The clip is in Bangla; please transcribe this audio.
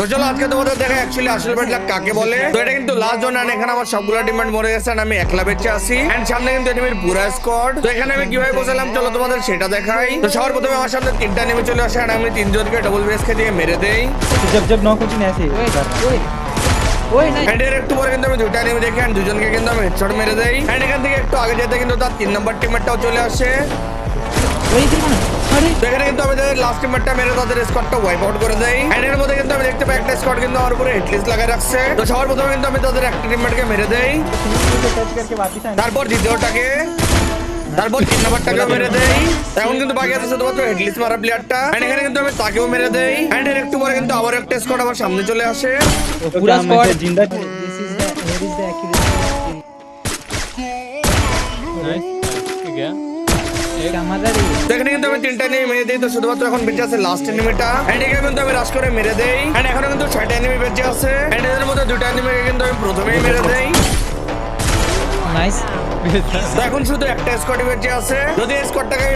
তো চলো আজকে তোমাদের দেখা অ্যাকচুয়ালি আসল ব্যাড লাক কাকে বলে। তো এটা কিন্তু লাস্ট জোন, আর এখানে আমার সবগুলো টিমমেট মরে গেছে, আমি একলা বেঁচে আছি। এন্ড সামনে কিন্তু এনিমির পুরো স্কোয়াড। তো এখানে আমি কিভাবে বসালাম চলো তোমাদের সেটা দেখাই। তো সবার প্রথমে আমার সামনে তিনটা এনিমি চলে আসে, আর আমি তিনজনকে ডবল বেসকে দিয়ে মেরে দেই। जब नॉक होती ना ऐसे ओए नहीं এন্ড এর একটু পরে কিন্তু আমি দুইটা এনিমি দেখি, এন্ড দুজনকে কিন্তু আমি হেডশট মেরে দেই। এন্ড এখান থেকে একটু আগে যেতে কিন্তু তার 3 নম্বর টিমমেটটাও চলে আসে। वही इधर ना अरे তো এখানে কিন্তু আমি তাদের লাস্ট টিমমেটটা মেরে তাদের স্কোয়াডটা ওয়াইপ আউট করে দেই। এন্ড এর মধ্যে কিন্তু আমি দেখতে পাই একটা স্কোয়াড কিন্তু আমার উপরে হেডলিস্ট লাগাই রাখছে। তো সবার প্রথমে কিন্তু আমি তাদের একটা টিমমেটকে মেরে দেই, टच करके वापस आए তারপর দ্বিতীয়টাকে, তারপর 3 নম্বরটাকেও মেরে দেই। এখন কিন্তু বাকি আছে শুধুমাত্র হেডলিস্ট মারা প্লেয়ারটা। এন্ড এখানে কিন্তু আমি তাকেও মেরে দেই। এন্ড এর একটু পরে কিন্তু আবার একটা স্কোয়াড আমার সামনে চলে আসে। पूरा स्क्वाड जिंदा this is the here is the accuracy nice ठीक है एक हमारा रे তো এখানে কিন্তু আমি তিনটা এনিমি মেরে দেই। তো শুধুমাত্র এখন বেঁচে আছে লাস্ট এনিমিটা। এন্ড এখানে কিন্তু আমি রাশ করে মেরে দেই। এন্ড এখনো কিন্তু 6টা এনিমি বেঁচে আছে। এন্ড এদের মধ্যে দুটো এনিমিকে কিন্তু আমি প্রথমেই মেরে দেই। नाइस তো এখন শুধু একটা স্কোয়াডই বেঁচে আছে। যদি এই স্কোয়াডটাকে